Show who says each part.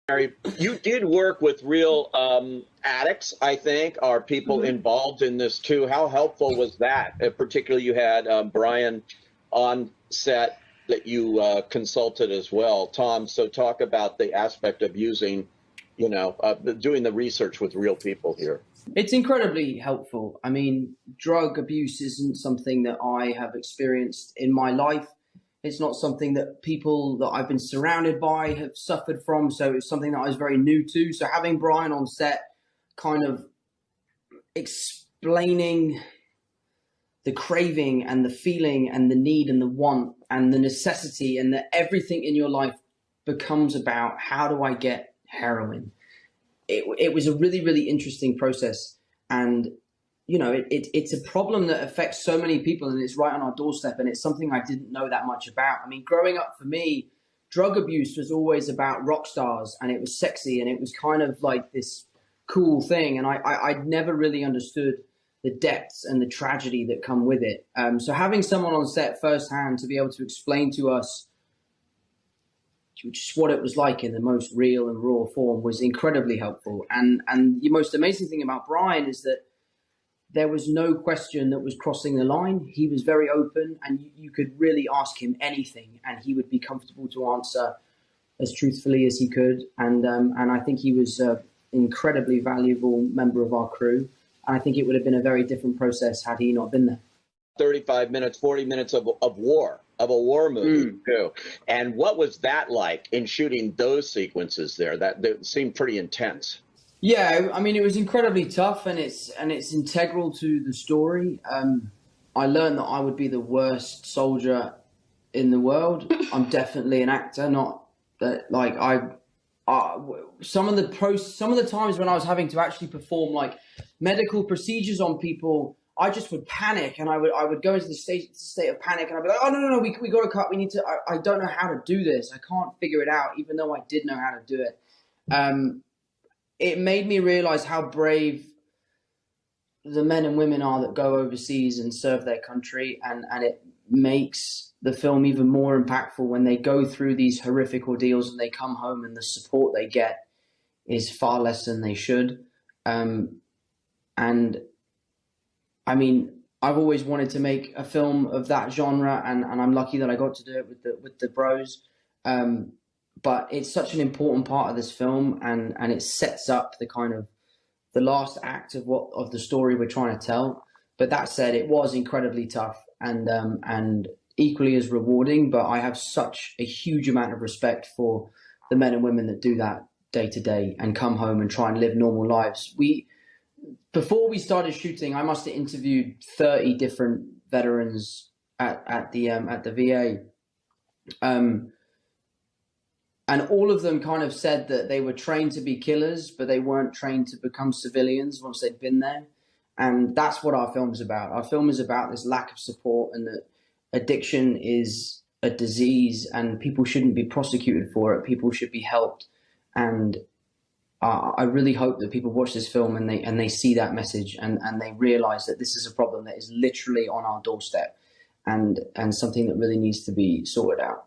Speaker 1: Mary, you did work with real addicts, I think. Are people
Speaker 2: Mhm.
Speaker 1: involved in this too? How helpful was that? Particularly, you had Brian on set that you consulted as well. Tom, so talk about the aspect of using, doing the research with real people here.
Speaker 2: It's incredibly helpful. I mean, drug abuse isn't something that I have experienced in my life. It's not something that people that I've been surrounded by have suffered from. So it's something that I was very new to. So having Brian on set kind of explaining the craving and the feeling and the need and the want and the necessity, and that everything in your life becomes about how do I get heroin. It was a really, really interesting process. And, it's a problem that affects so many people, and it's right on our doorstep. And it's something I didn't know that much about. I mean, growing up for me, drug abuse was always about rock stars, and it was sexy, and it was kind of like this cool thing. And I'd never really understood the depths and the tragedy that come with it. So having someone on set firsthand to be able to explain to us just what it was like in the most real and raw form was incredibly helpful. And the most amazing thing about Brian is that there was no question that was crossing the line. He was very open, and you could really ask him anything, and he would be comfortable to answer as truthfully as he could. And I think he was an incredibly valuable member of our crew. And I think it would have been a very different process had he not been there.
Speaker 1: 35 minutes, 40 minutes of a war movie too. And what was that like in shooting those sequences there? That seemed pretty intense.
Speaker 2: Yeah, I mean, it was incredibly tough, and it's integral to the story. I learned that I would be the worst soldier in the world. I'm definitely an actor, not that like some of the times when I was having to actually perform like medical procedures on people, I just would panic, and I would go into the state of panic, and I'd be like, oh no, we got to cut. We need to. I don't know how to do this. I can't figure it out, even though I did know how to do it. It made me realize how brave the men and women are that go overseas and serve their country, and it makes the film even more impactful when they go through these horrific ordeals and they come home and the support they get is far less than they should. And I mean, I've always wanted to make a film of that genre, and I'm lucky that I got to do it with the bros. But it's such an important part of this film, and it sets up the kind of the last act of the story we're trying to tell. But that said, it was incredibly tough and equally as rewarding. But I have such a huge amount of respect for the men and women that do that day to day and come home and try and live normal lives. Before we started shooting, I must have interviewed 30 different veterans at the VA. And all of them kind of said that they were trained to be killers, but they weren't trained to become civilians once they'd been there. And that's what our film is about. Our film is about this lack of support, and that addiction is a disease and people shouldn't be prosecuted for it. People should be helped. And I really hope that people watch this film and they see that message, and they realize that this is a problem that is literally on our doorstep, and something that really needs to be sorted out.